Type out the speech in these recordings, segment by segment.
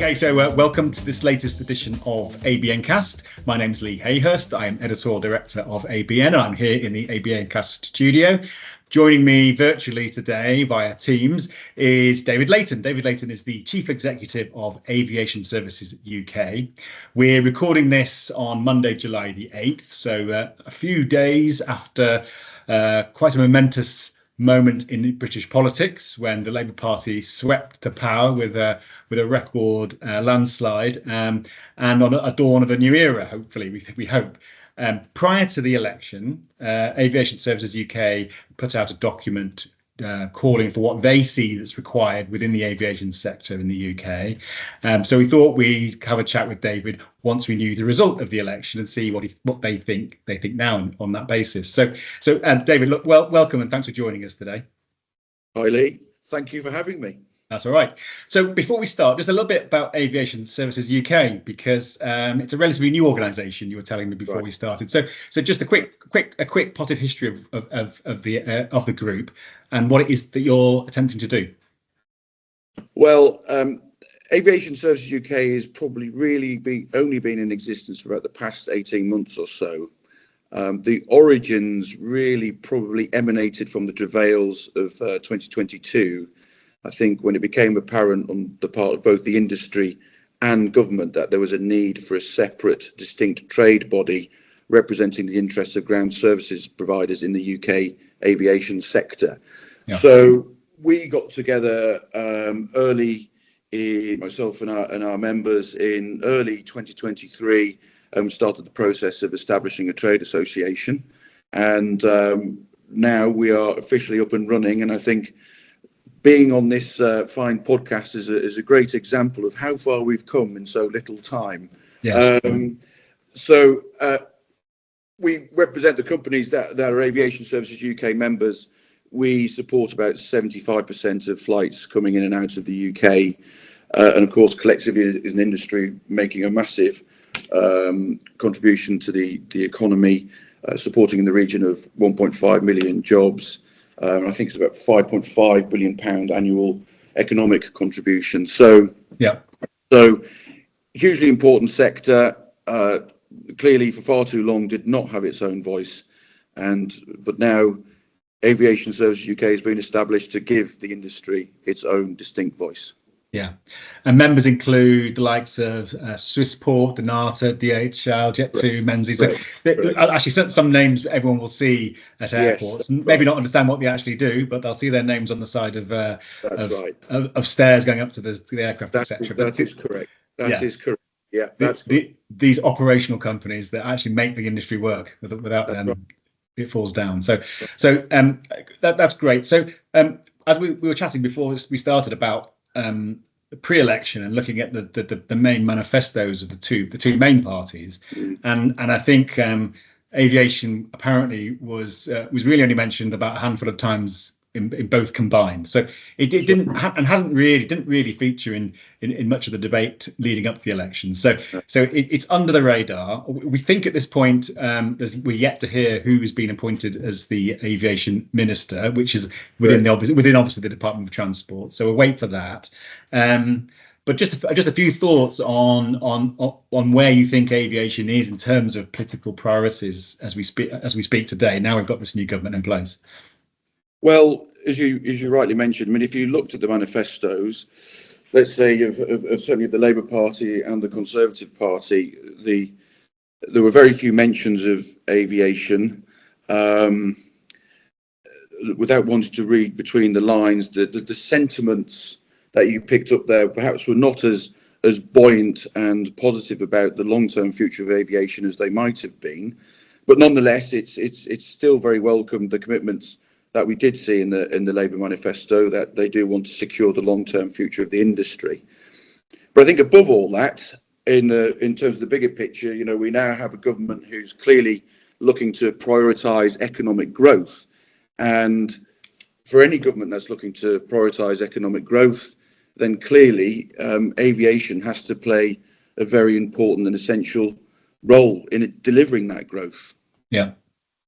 Okay, so welcome to this latest edition of ABNcast. My name's Lee Hayhurst. I am editorial director of ABN, and I'm here in the ABNcast studio. Joining me virtually today via Teams is David Leighton. David Leighton is the Chief Executive of Aviation Services UK. We're recording this on Monday, July the 8th, so a few days after quite a momentous moment in British politics when the Labour Party swept to power with a record landslide, and on a dawn of a new era. Hopefully, we hope. Prior to the election, Aviation Services UK put out a document calling for what they see that's required within the aviation sector in the UK. So we thought we'd have a chat with David once we knew the result of the election and see what they think now on that basis. So David, look, welcome and thanks for joining us today. Hi Lee, thank you for having me. That's all right. So before we start, just a little bit about Aviation Services UK, because it's a relatively new organisation. You were telling me before we started. So just a quick potted history of the group and what it is that you're attempting to do. Well, Aviation Services UK has probably only been in existence for about the past 18 months or so. The origins really probably emanated from the travails of 2022. I think when it became apparent on the part of both the industry and government that there was a need for a separate, distinct trade body representing the interests of ground services providers in the UK aviation sector. Yeah. So we got together early, myself and our members, in early 2023, and started the process of establishing a trade association. And now we are officially up and running, and I think being on this fine podcast is a great example of how far we've come in so little time. Yes. So we represent the companies that are Aviation Services UK members. We support about 75% of flights coming in and out of the UK. And of course, collectively as an industry, making a massive contribution to the economy, supporting in the region of 1.5 million jobs. I think it's about £5.5 billion annual economic contribution. So hugely important sector. Clearly, for far too long, did not have its own voice, but now Aviation Services UK has been established to give the industry its own distinct voice. Yeah, and members include the likes of Swissport, Donata, DHL, Jet2, Menzies. So actually, some names everyone will see at airports, and maybe not understand what they actually do, but they'll see their names on the side of stairs going up to the aircraft, etc. That is correct. That is correct. Yeah, these operational companies that actually make the industry work. Without them, it falls down. So that's great. So as we were chatting before we started about pre-election and looking at the main manifestos of the two main parties, and I think aviation apparently was really only mentioned about a handful of times in both combined. So it didn't really feature in much of the debate leading up to the election. So it's under the radar. We think at this point we're yet to hear who's been appointed as the aviation minister, which is within obviously the Department of Transport. So we'll wait for that. But just a few thoughts on where you think aviation is in terms of political priorities as we speak today. Now we've got this new government in place. Well, as you rightly mentioned, I mean, if you looked at the manifestos, let's say of certainly the Labour Party and the Conservative Party, there were very few mentions of aviation. Without wanting to read between the lines, the sentiments that you picked up there perhaps were not as buoyant and positive about the long-term future of aviation as they might have been. But nonetheless, it's still very welcome, the commitments that we did see in the Labour manifesto, that they do want to secure the long-term future of the industry. But I think above all that, in terms of the bigger picture, we now have a government who's clearly looking to prioritise economic growth. And for any government that's looking to prioritise economic growth, then clearly aviation has to play a very important and essential role in delivering that growth. Yeah.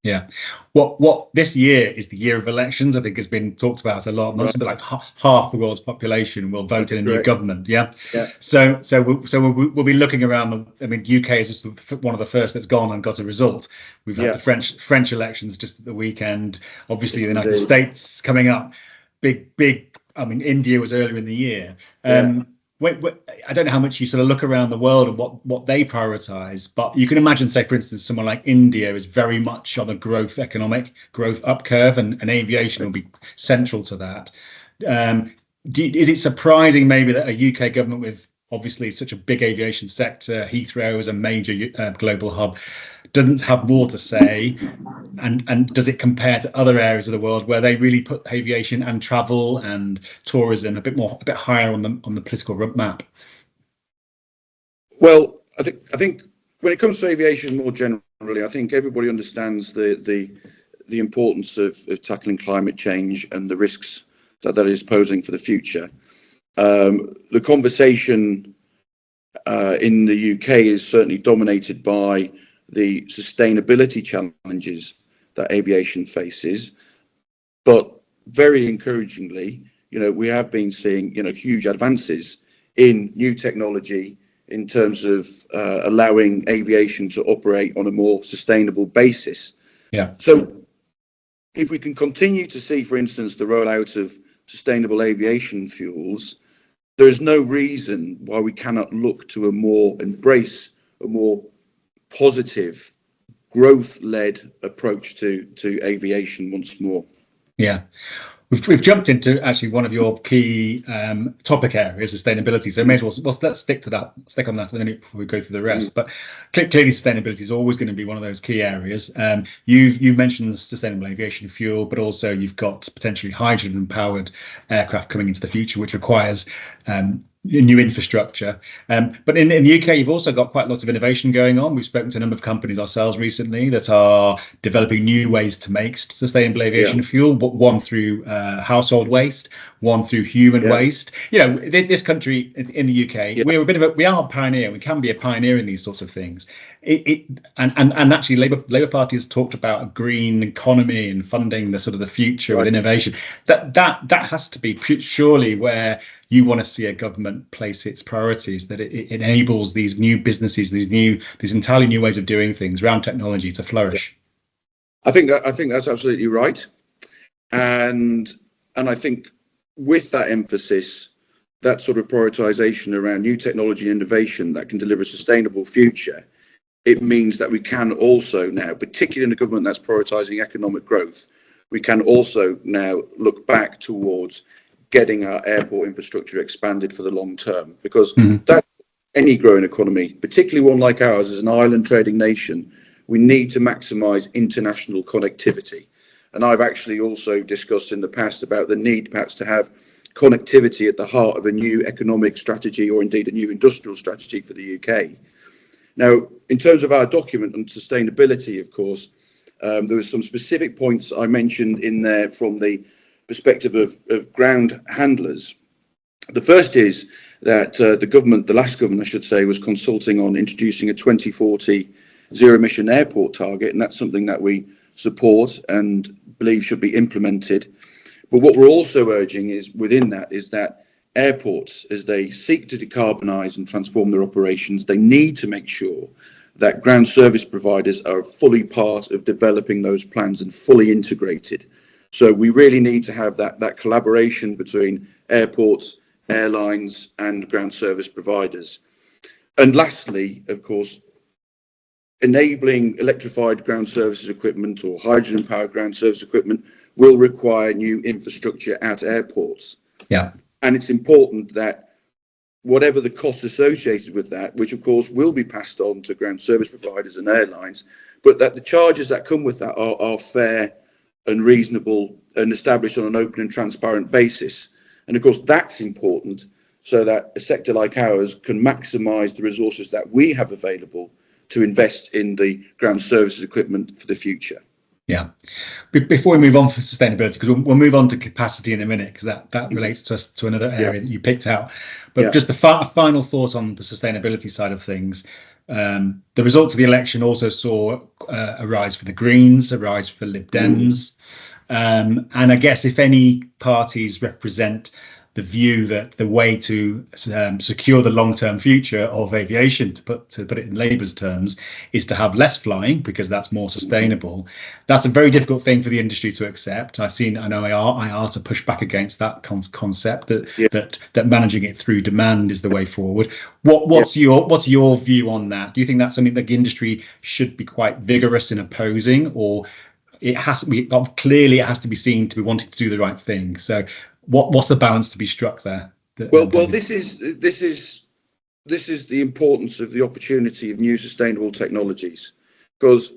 Yeah. What this year is the year of elections. I think has been talked about a lot. Something like half the world's population will vote in a new government. Yeah. Yeah. So we'll be looking around. I mean, UK is just one of the first that's gone and got a result. We've had the French elections just at the weekend. Obviously, the United States coming up. Big. I mean, India was earlier in the year. I don't know how much you sort of look around the world and what they prioritize, but you can imagine, say, for instance, someone like India is very much on the economic growth up curve, and aviation will be central to that. Is it surprising maybe that a UK government with obviously such a big aviation sector, Heathrow is a major global hub, doesn't have more to say? And does it compare to other areas of the world where they really put aviation and travel and tourism a bit higher on the political map? Well, I think when it comes to aviation more generally, I think everybody understands the importance of tackling climate change and the risks that is posing for the future. The conversation in the UK is certainly dominated by the sustainability challenges that aviation faces, but very encouragingly, we have been seeing, huge advances in new technology in terms of allowing aviation to operate on a more sustainable basis. Yeah. So if we can continue to see, for instance, the rollout of sustainable aviation fuels, there's no reason why we cannot look to embrace a more positive, growth-led approach to aviation once more. Yeah. We've jumped into actually one of your key topic areas, sustainability. So may as well let's stick on that in a minute before we go through the rest. But clearly, sustainability is always going to be one of those key areas. You've mentioned sustainable aviation fuel, but also you've got potentially hydrogen-powered aircraft coming into the future, which requires new infrastructure. But in the UK, you've also got quite lots of innovation going on. We've spoken to a number of companies ourselves recently that are developing new ways to make sustainable aviation fuel, but one through household waste, one through human waste. This country in the UK, we are a pioneer. We can be a pioneer in these sorts of things. And actually, Labour Party has talked about a green economy and funding the sort of the future with innovation. That has to be surely where you want to see a government place its priorities, that it enables these new businesses, these entirely new ways of doing things around technology to flourish. I think that's absolutely right, and I think with that emphasis, that sort of prioritization around new technology and innovation that can deliver a sustainable future, it means that we can also now, particularly in a government that's prioritizing economic growth, we can also now look back towards getting our airport infrastructure expanded for the long term, because that any growing economy, particularly one like ours as an island trading nation, we need to maximize international connectivity. And I've actually also discussed in the past about the need perhaps to have connectivity at the heart of a new economic strategy, or indeed a new industrial strategy for the UK. Now, in terms of our document on sustainability, of course, there were some specific points I mentioned in there from the perspective of ground handlers. The first is that the last government, I should say, was consulting on introducing a 2040 zero emission airport target, and that's something that we support and believe should be implemented. But what we're also urging is that airports, as they seek to decarbonise and transform their operations, they need to make sure that ground service providers are fully part of developing those plans and fully integrated. So we really need to have that collaboration between airports, airlines and ground service providers. And lastly, of course, enabling electrified ground services equipment or hydrogen powered ground service equipment will require new infrastructure at airports. Yeah. And it's important that whatever the costs associated with that, which of course will be passed on to ground service providers and airlines, but that the charges that come with that are fair and reasonable and established on an open and transparent basis. And of course, that's important so that a sector like ours can maximise the resources that we have available to invest in the ground services equipment for the future. Yeah. Before we move on for sustainability, because we'll move on to capacity in a minute, because that relates to another area that you picked out. But just the final thought on the sustainability side of things. The results of the election also saw a rise for the Greens, a rise for Lib Dems. And I guess if any parties represent the view that the way to secure the long-term future of aviation, to put it in Labour's terms, is to have less flying because that's more sustainable. That's a very difficult thing for the industry to accept. I know IR to push back against that concept that managing it through demand is the way forward. What's your view on that? Do you think that's something that the industry should be quite vigorous in opposing, or it has to be clearly it has to be seen to be wanting to do the right thing? So what's the balance to be struck there? Well, this is the importance of the opportunity of new sustainable technologies, because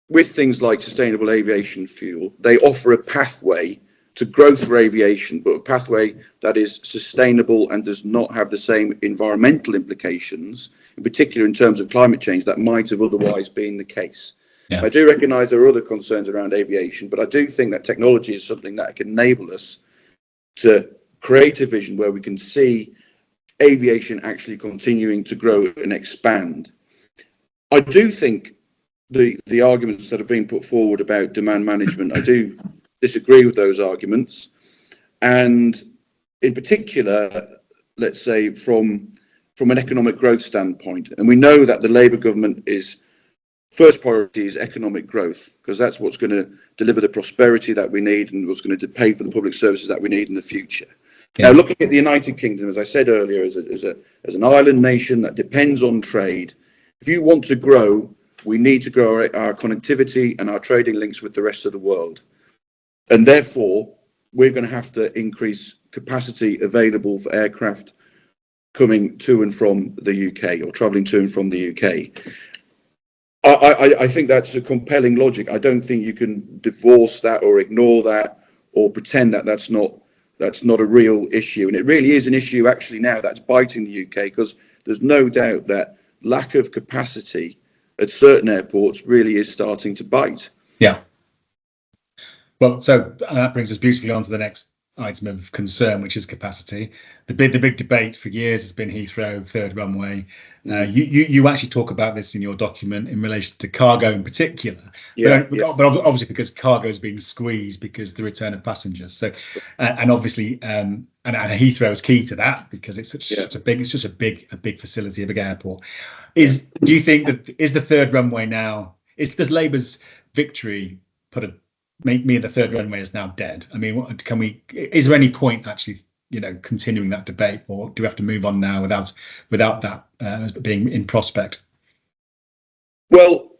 with things like sustainable aviation fuel, they offer a pathway to growth for aviation, but a pathway that is sustainable and does not have the same environmental implications, in particular in terms of climate change, that might have otherwise been the case. Yeah. I do recognise there are other concerns around aviation, but I do think that technology is something that can enable us to create a vision where we can see aviation actually continuing to grow and expand. I do think the arguments that have been put forward about demand management, I do disagree with those arguments. And in particular, let's say from an economic growth standpoint, and we know that the Labour government is first priority is economic growth, because that's what's going to deliver the prosperity that we need and what's going to pay for the public services that we need in the future. Yeah. Now, looking at the United Kingdom, as I said earlier, as an island nation that depends on trade, if you want to grow, we need to grow our connectivity and our trading links with the rest of the world. And therefore, we're going to have to increase capacity available for aircraft coming to and from the UK or travelling to and from the UK. I think that's a compelling logic. I don't think you can divorce that or ignore that or pretend that that's not a real issue. And it really is an issue actually now that's biting the UK, because there's no doubt that lack of capacity at certain airports really is starting to bite. Yeah. Well, so that brings us beautifully on to the next item of concern, which is capacity. The big debate for years has been Heathrow, third runway. You actually talk about this in your document in relation to cargo in particular, but obviously because cargo is being squeezed because of the return of passengers. So, and obviously, and Heathrow is key to that because it's such a big facility, a big airport. Do you think that is the third runway now? Does Labour's victory make me the third runway is now dead? I mean, is there any point actually, continuing that debate, or do we have to move on now without that being in prospect? Well,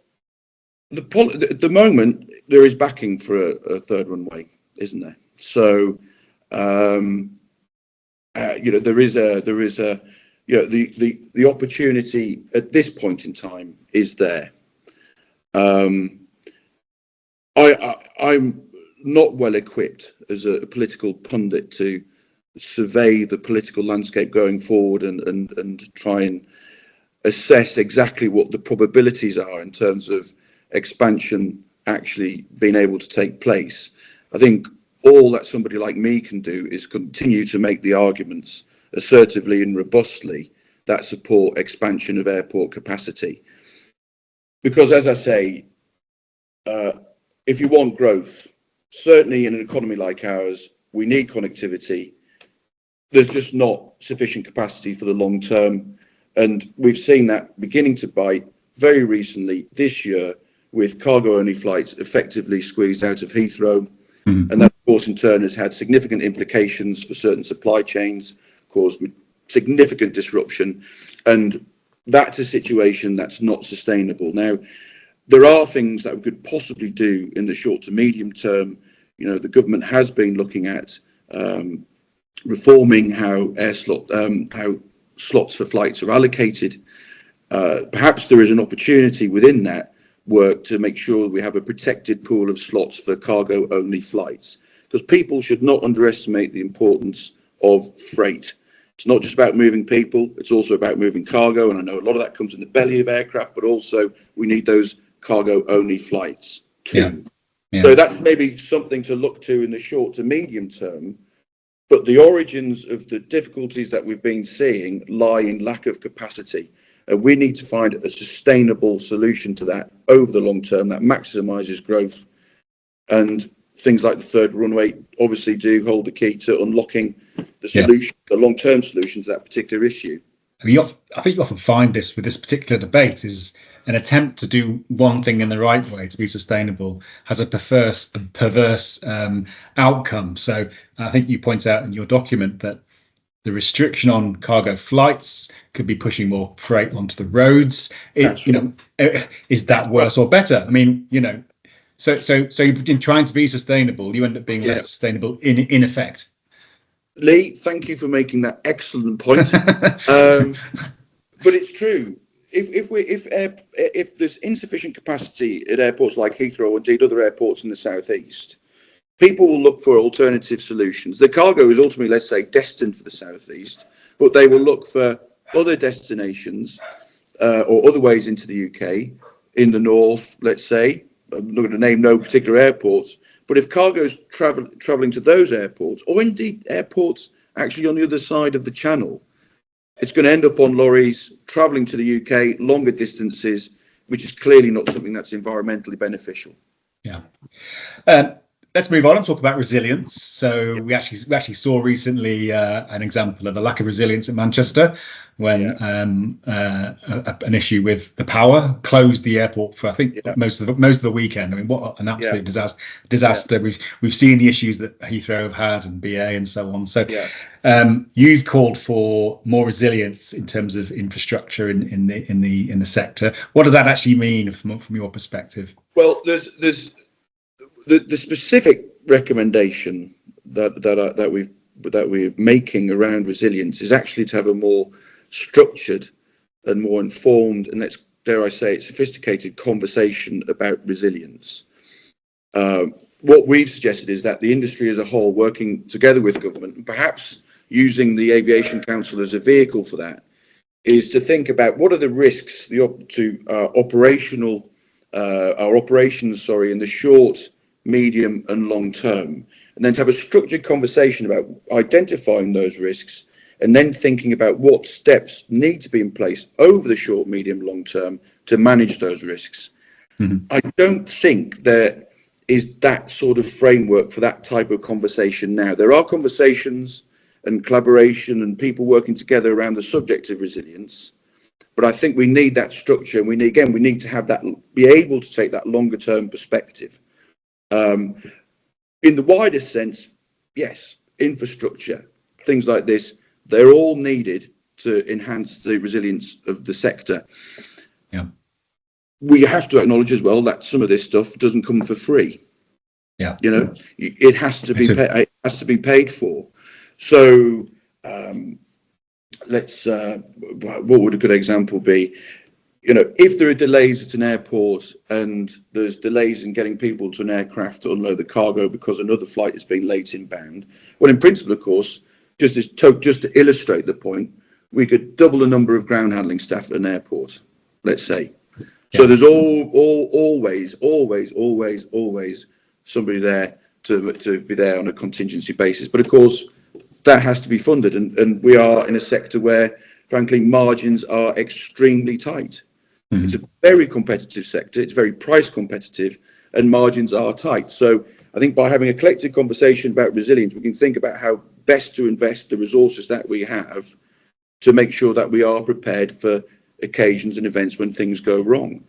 at the moment there is backing for a third runway, isn't there? So, there is the opportunity at this point in time is there. I'm not well equipped as a political pundit to survey the political landscape going forward and try and assess exactly what the probabilities are in terms of expansion actually being able to take place. I think all that somebody like me can do is continue to make the arguments assertively and robustly that support expansion of airport capacity. Because as I say, if you want growth, certainly in an economy like ours, we need connectivity. There's just not sufficient capacity for the long term. And we've seen that beginning to bite very recently this year with cargo-only flights effectively squeezed out of Heathrow. Mm-hmm. And that, of course, in turn has had significant implications for certain supply chains, caused significant disruption. And that's a situation that's not sustainable. Now, there are things that we could possibly do in the short to medium term. The government has been looking at reforming how slots for flights are allocated. Perhaps there is an opportunity within that work to make sure we have a protected pool of slots for cargo-only flights, because people should not underestimate the importance of freight. It's not just about moving people, it's also about moving cargo, and I know a lot of that comes in the belly of aircraft, but also we need those cargo-only flights too. Yeah. So that's maybe something to look to in the short to medium term. But the origins of the difficulties that we've been seeing lie in lack of capacity. And we need to find a sustainable solution to that over the long term that maximises growth. And things like the third runway obviously do hold the key to unlocking the solution, the long-term solution to that particular issue. I mean, I think you often find this with this particular debate is an attempt to do one thing in the right way to be sustainable has a perverse outcome. So I think you point out in your document that the restriction on cargo flights could be pushing more freight onto the roads. Is that worse or better? I mean, so in trying to be sustainable, you end up being less sustainable in effect. Lee, thank you for making that excellent point. But it's true. If there's insufficient capacity at airports like Heathrow or indeed other airports in the southeast, people will look for alternative solutions. The cargo is ultimately, let's say, destined for the southeast, but they will look for other destinations or other ways into the UK in the north, let's say. I'm not going to name no particular airports, but if cargo is travelling to those airports, or indeed airports actually on the other side of the channel, it's going to end up on lorries travelling to the UK longer distances, which is clearly not something that's environmentally beneficial. Yeah. Let's move on and talk about resilience. So we actually saw recently an example of a lack of resilience at Manchester when an issue with the power closed the airport for I think most of the weekend. I mean, what an absolute disaster. We've seen the issues that Heathrow have had and BA and so on. So you've called for more resilience in terms of infrastructure in the sector. What does that actually mean from your perspective? Well, there's the specific recommendation that we're making around resilience is actually to have a more structured and more informed and, let's dare I say it, sophisticated conversation about resilience. What we've suggested is that the industry as a whole, working together with government, and perhaps using the Aviation Council as a vehicle for that, is to think about what are the risks to our operations in the short, medium and long term, and then to have a structured conversation about identifying those risks and then thinking about what steps need to be in place over the short, medium, long term to manage those risks. Mm-hmm. I don't think there is that sort of framework for that type of conversation now. There are conversations and collaboration and people working together around the subject of resilience, but I think we need that structure, and we need to have that, be able to take that longer term perspective. In the wider sense, yes, infrastructure, things like this, they're all needed to enhance the resilience of the sector. Yeah. We have to acknowledge as well that some of this stuff doesn't come for free. Yeah. It has to be it has to be paid for. So what would a good example be? If there are delays at an airport and there's delays in getting people to an aircraft to unload the cargo because another flight has been late inbound, well, in principle, of course, just to illustrate the point, we could double the number of ground handling staff at an airport, let's say. Yeah. So there's always somebody there to be there on a contingency basis. But of course, that has to be funded, and we are in a sector where, frankly, margins are extremely tight. Mm-hmm. It's a very competitive sector. It's very price competitive, and margins are tight. So I think by having a collective conversation about resilience, we can think about how best to invest the resources that we have to make sure that we are prepared for occasions and events when things go wrong.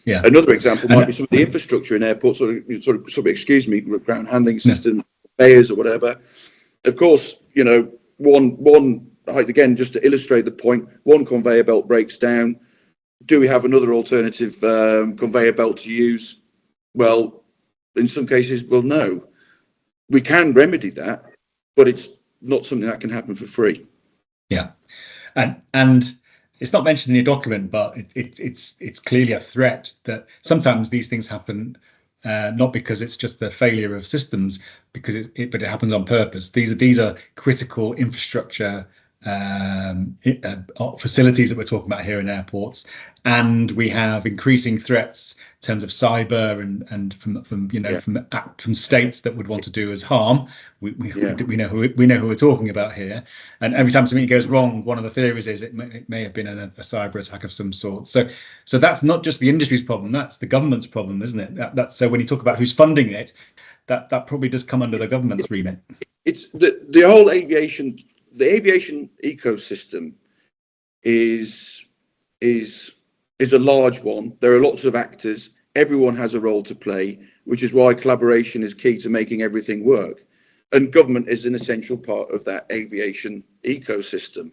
Yeah. Another example might be some of the infrastructure in airports, ground handling systems, conveyors or whatever. Of course, one again, just to illustrate the point, one conveyor belt breaks down. Do we have another alternative conveyor belt to use? Well, in some cases, well, no. We can remedy that, but it's not something that can happen for free. Yeah, and it's not mentioned in your document, but it's clearly a threat that sometimes these things happen. Not because it's just the failure of systems, but it happens on purpose. These are critical infrastructure facilities that we're talking about here in airports, and we have increasing threats in terms of cyber and from states that would want to do us harm. We know who we're talking about here, and every time something goes wrong, one of the theories is it may have been a cyber attack of some sort. So that's not just the industry's problem; that's the government's problem, isn't it? So when you talk about who's funding it, that probably does come under the government's remit. It's the whole aviation. The aviation ecosystem is a large one. There are lots of actors. Everyone has a role to play, which is why collaboration is key to making everything work. And government is an essential part of that aviation ecosystem.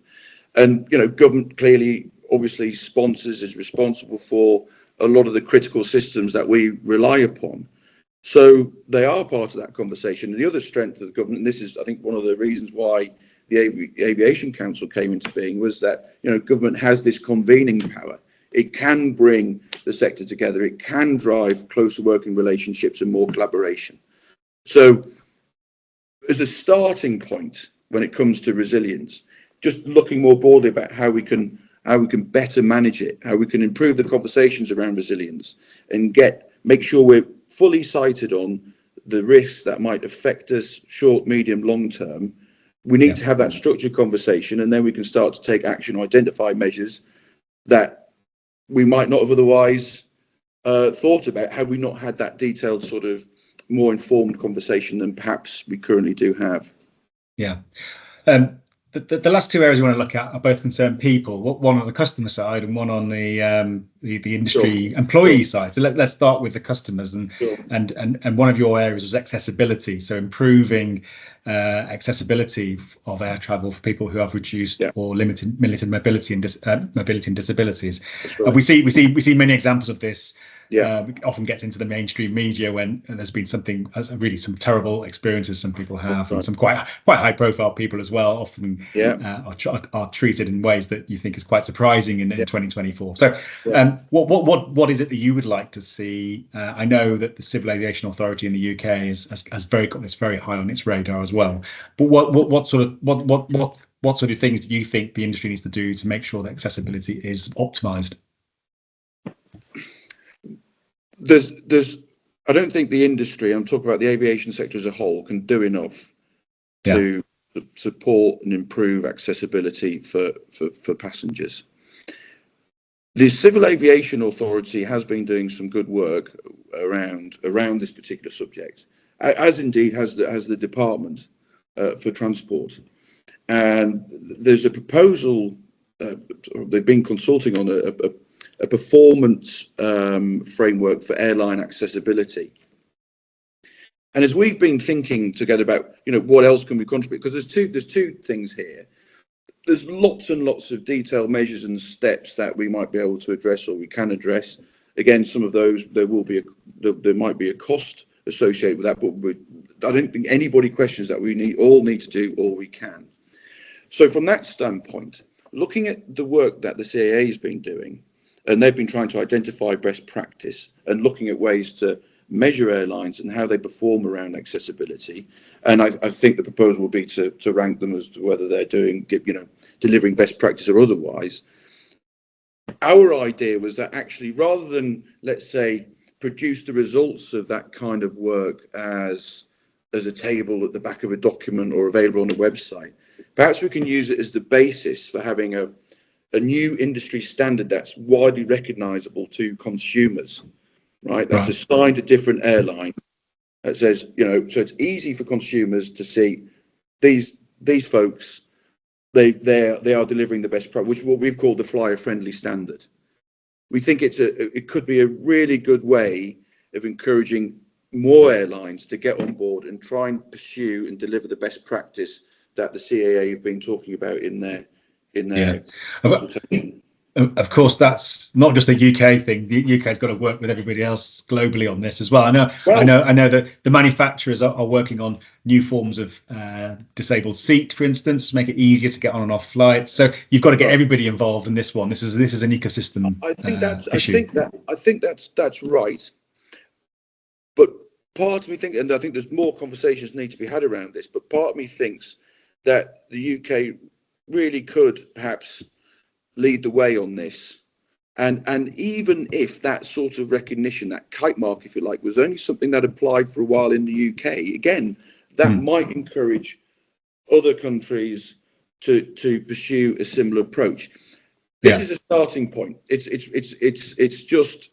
And government clearly, obviously, sponsors, is responsible for a lot of the critical systems that we rely upon. So they are part of that conversation. And the other strength of the government, and this is, I think, one of the reasons why the Aviation Council came into being, was that government has this convening power. It can bring the sector together. It can drive closer working relationships and more collaboration. So as a starting point when it comes to resilience, just looking more broadly about how we can better manage it, how we can improve the conversations around resilience, and make sure we're fully sighted on the risks that might affect us short, medium, long term. We need to have that structured conversation, and then we can start to take action, identify measures that we might not have otherwise thought about had we not had that detailed, sort of more informed conversation than perhaps we currently do have. Yeah. The last two areas we want to look at are both concern people, one on the customer side and one on the industry employee side. So let's start with the customers, and one of your areas was accessibility. So improving accessibility of air travel for people who have reduced or limited mobility and disabilities. Right. We see many examples of this. It often gets into the mainstream media when there's been some terrible experiences some people have, and some quite high profile people as well often are treated in ways that you think is quite surprising in 2024. So what is it that you would like to see? I know that the Civil Aviation Authority in the UK has got this very high on its radar as well, but what sort of things do you think the industry needs to do to make sure that accessibility is optimized? I don't think the industry, I'm talking about the aviation sector as a whole, can do enough to support and improve accessibility for passengers. The Civil Aviation Authority has been doing some good work around this particular subject, as indeed has the Department for Transport. And there's a proposal, they've been consulting on a performance framework for airline accessibility. And as we've been thinking together about, what else can we contribute? Because there's two things here. There's lots and lots of detailed measures and steps that we might be able to address, or we can address. Again, some of those there might be a cost associated with that, but I don't think anybody questions that we all need to do all we can. So from that standpoint, looking at the work that the CAA has been doing, and they've been trying to identify best practice and looking at ways to measure airlines and how they perform around accessibility. And I think the proposal will be to rank them as to whether they're delivering best practice or otherwise. Our idea was that actually, rather than, let's say, produce the results of that kind of work as a table at the back of a document or available on a website, perhaps we can use it as the basis for having a new industry standard that's widely recognizable to consumers, right? That's assigned to different airlines. That says, so it's easy for consumers to see these folks, they are delivering the best product, which is what we've called the flyer-friendly standard. We think it could be a really good way of encouraging more airlines to get on board and try and pursue and deliver the best practice that the CAA have been talking about in their consultation. Of course, that's not just a UK thing. The UK's got to work with everybody else globally on this as well. I know that the manufacturers are working on new forms of disabled seat, for instance, to make it easier to get on and off flights. So you've got to get everybody involved in this one. This is an ecosystem issue. I think that's right. But part of me thinks, and I think there's more conversations need to be had around this, but part of me thinks that the UK really could perhaps lead the way on this. And even if that sort of recognition, that kite mark, if you like, was only something that applied for a while in the UK, again, that might encourage other countries to pursue a similar approach. This is a starting point. It's just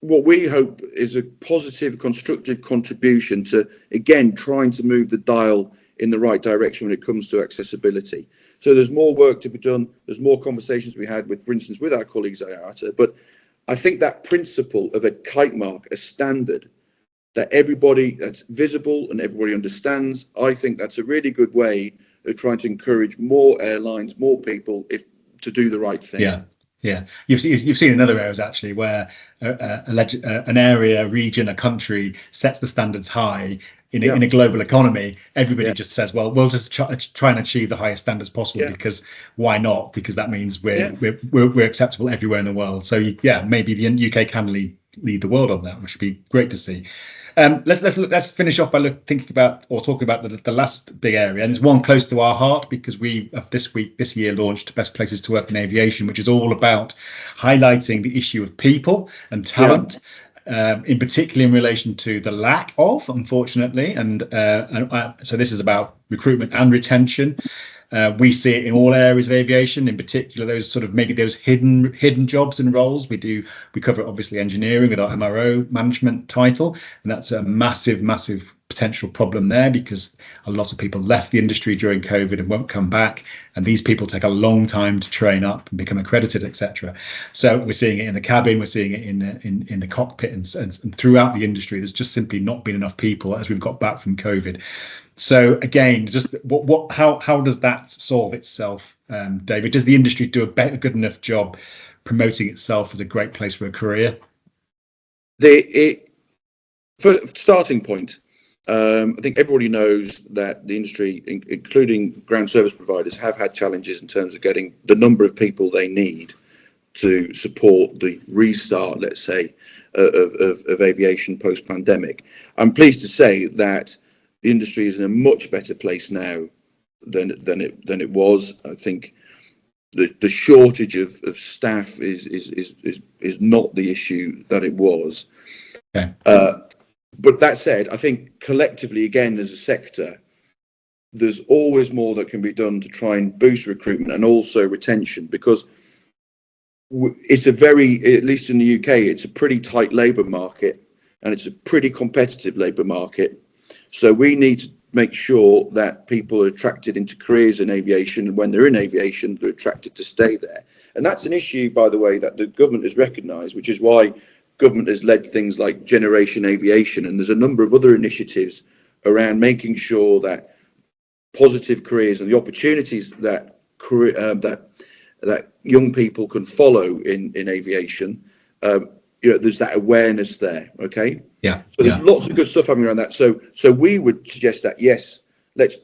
what we hope is a positive, constructive contribution to, again, trying to move the dial in the right direction when it comes to accessibility. So there's more work to be done. There's more conversations we had with, for instance, with our colleagues at IATA. But I think that principle of a kite mark, a standard that everybody, that's visible and everybody understands, I think that's a really good way of trying to encourage more airlines, more people, to do the right thing. Yeah. You've seen in other areas actually where an area, a region, a country sets the standards high in a global economy. Everybody just says, well, we'll just try and achieve the highest standards possible because why not? Because that means we're acceptable everywhere in the world. So maybe the UK can lead the world on that, which would be great to see. Let's finish off by talking about the last big area, and it's one close to our heart because we this year launched Best Places to Work in Aviation, which is all about highlighting the issue of people and talent. In particular in relation to the lack of, unfortunately, and so this is about recruitment and retention. We see it in all areas of aviation, in particular those sort of maybe those hidden jobs and roles. We cover obviously engineering with our MRO management title, and that's a massive potential problem there because a lot of people left the industry during COVID and won't come back, and these people take a long time to train up and become accredited, etc. So we're seeing it in the cabin, we're seeing it in the cockpit, and throughout the industry. There's just simply not been enough people as we've got back from COVID. So again, just how does that solve itself, David? Does the industry do a good enough job promoting itself as a great place for a career? For starting point, I think everybody knows that the industry, including ground service providers, have had challenges in terms of getting the number of people they need to support the restart, let's say, of aviation post-pandemic. I'm pleased to say that the industry is in a much better place now than it was. I think the shortage of staff is not the issue that it was. Okay. But that said, I think collectively, again, as a sector, there's always more that can be done to try and boost recruitment and also retention, because it's at least in the UK, it's a pretty tight labour market and it's a pretty competitive labour market. So we need to make sure that people are attracted into careers in aviation, and when they're in aviation, they're attracted to stay there. And that's an issue, by the way, that the government has recognised, which is why government has led things like Generation Aviation, and there's a number of other initiatives around making sure that positive careers and the opportunities that young people can follow in aviation. There's that awareness there. Okay. Yeah. So there's lots of good stuff happening around that. So we would suggest that yes, let's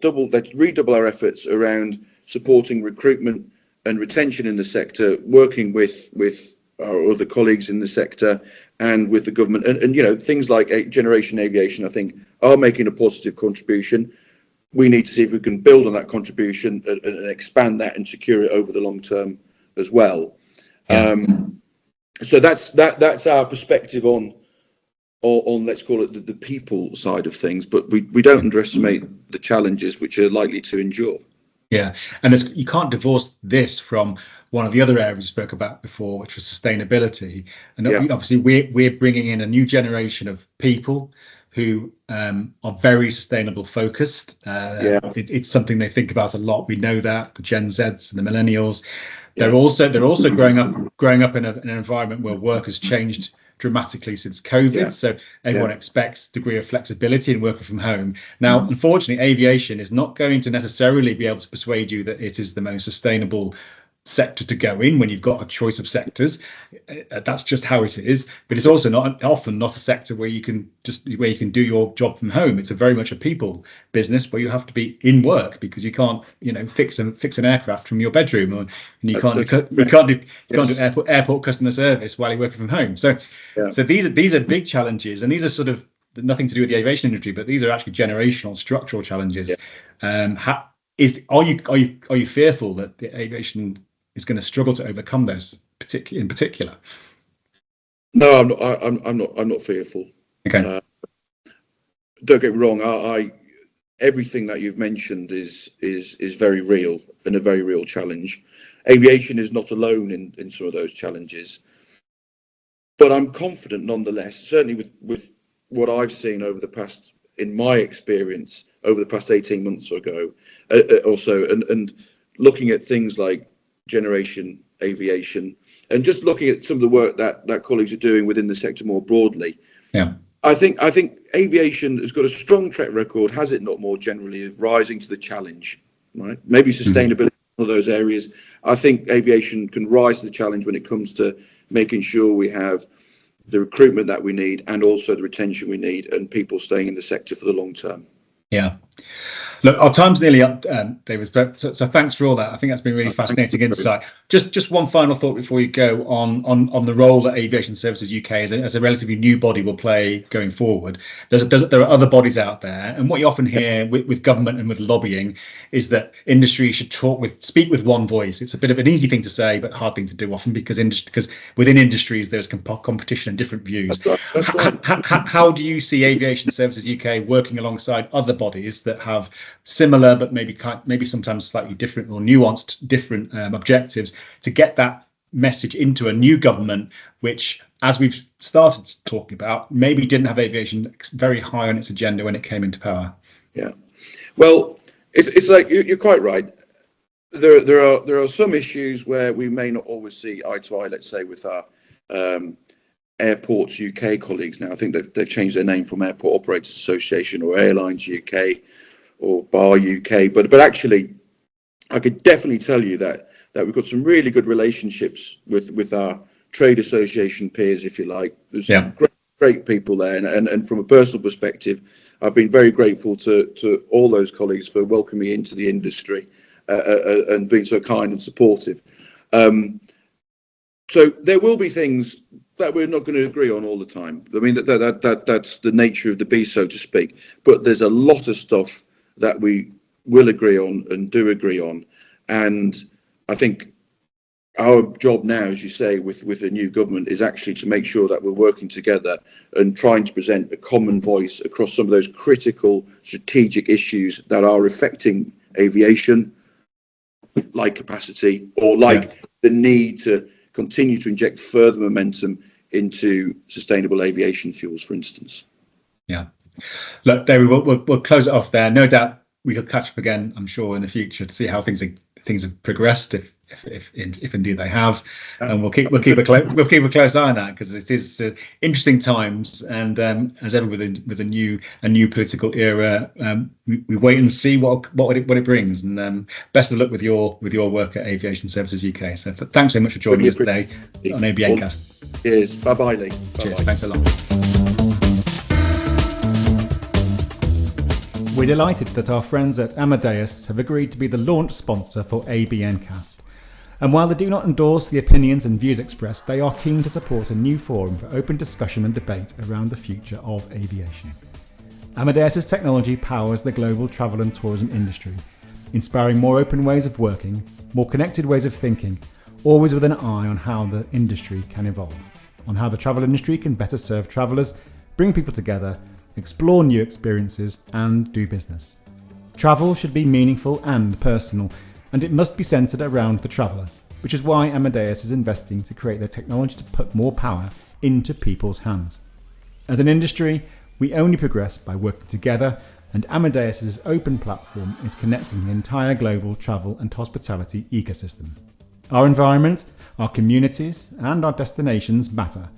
redouble our efforts around supporting recruitment and retention in the sector, working with our other colleagues in the sector and with the government, and things like Generation Aviation, I think, are making a positive contribution. We need to see if we can build on that contribution and expand that and secure it over the long term as well. Yeah. So that's our perspective on let's call it the people side of things, but we don't underestimate the challenges which are likely to endure. Yeah, and you can't divorce this from one of the other areas we spoke about before, which was sustainability. And obviously we're bringing in a new generation of people who are very sustainable focused. It's something they think about a lot. We know that the Gen Zs and the millennials, they're also growing up in an environment where work has changed dramatically since COVID. So everyone expects a degree of flexibility in working from home. Now, unfortunately, aviation is not going to necessarily be able to persuade you that it is the most sustainable sector to go in when you've got a choice of sectors. That's just how it is. But it's also often not a sector where you can do your job from home. It's very much a people business where you have to be in work, because you can't fix an aircraft from your bedroom, and you can't do airport customer service while you're working from home. So these are big challenges, and these are sort of nothing to do with the aviation industry, but these are actually generational structural challenges. Are you fearful that the aviation is going to struggle to overcome those in particular? No, I'm not fearful. Okay. Don't get me wrong. Everything that you've mentioned is very real and a very real challenge. Aviation is not alone in some of those challenges, but I'm confident nonetheless. Certainly with what I've seen over the past, in my experience, over the past 18 months or so, and looking at things like generation aviation, and just looking at some of the work that colleagues are doing within the sector more broadly. Yeah. I think aviation has got a strong track record, has it not more generally, of rising to the challenge, right? Maybe sustainability is one of those areas. I think aviation can rise to the challenge when it comes to making sure we have the recruitment that we need and also the retention we need and people staying in the sector for the long term. Yeah. Look, our time's nearly up, David. So thanks for all that. I think that's been really fascinating insight. Just one final thought before you go on the role that Aviation Services UK as a relatively new body will play going forward. There are other bodies out there, and what you often hear with government and with lobbying is that industry should speak with one voice. It's a bit of an easy thing to say, but hard thing to do often because within industries there's competition and different views. That's right. How do you see Aviation Services UK working alongside other bodies that have similar but maybe sometimes slightly different or nuanced different objectives to get that message into a new government which, as we've started talking about, maybe didn't have aviation very high on its agenda when it came into power? Yeah, well, it's like you're quite right. There are some issues where we may not always see eye to eye, let's say with our Airports UK colleagues. Now I think they've changed their name from Airport Operators Association or Airlines UK or Bar UK, but actually I could definitely tell you that we've got some really good relationships with our trade association peers, if you like. There's some great people there, and from a personal perspective, I've been very grateful to all those colleagues for welcoming me into the industry and being so kind and supportive. So there will be things that we're not going to agree on all the time. I mean, that's the nature of the beast, so to speak. But there's a lot of stuff that we will agree on and do agree on. And I think our job now, as you say, with a new government is actually to make sure that we're working together and trying to present a common voice across some of those critical strategic issues that are affecting aviation, like capacity or like the need to continue to inject further momentum into sustainable aviation fuels, for instance. Yeah. Look, David, we'll close it off there. No doubt we could catch up again, I'm sure, in the future to see how things have progressed, if indeed they have, and we'll keep a close eye on that because it is interesting times, and as ever with a new political era, we wait and see what it brings, and best of luck with your work at Aviation Services UK. So thanks very much for joining us today on ABNcast. Cheers. Bye, Lee. Cheers. Bye-bye. Thanks a lot. We're delighted that our friends at Amadeus have agreed to be the launch sponsor for ABNcast. And while they do not endorse the opinions and views expressed, they are keen to support a new forum for open discussion and debate around the future of aviation. Amadeus's technology powers the global travel and tourism industry, inspiring more open ways of working, more connected ways of thinking, always with an eye on how the industry can evolve, on how the travel industry can better serve travellers, bring people together, explore new experiences and do business. Travel should be meaningful and personal, and it must be centred around the traveller, which is why Amadeus is investing to create the technology to put more power into people's hands. As an industry, we only progress by working together, and Amadeus's open platform is connecting the entire global travel and hospitality ecosystem. Our environment, our communities and our destinations matter.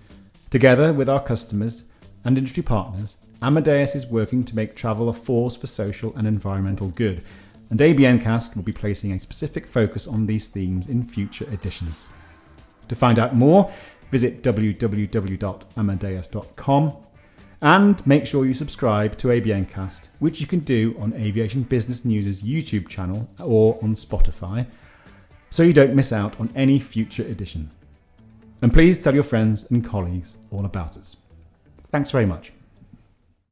Together with our customers and industry partners, Amadeus is working to make travel a force for social and environmental good, and ABNcast will be placing a specific focus on these themes in future editions. To find out more, visit www.amadeus.com and make sure you subscribe to ABNcast, which you can do on Aviation Business News' YouTube channel or on Spotify, so you don't miss out on any future edition. And please tell your friends and colleagues all about us. Thanks very much.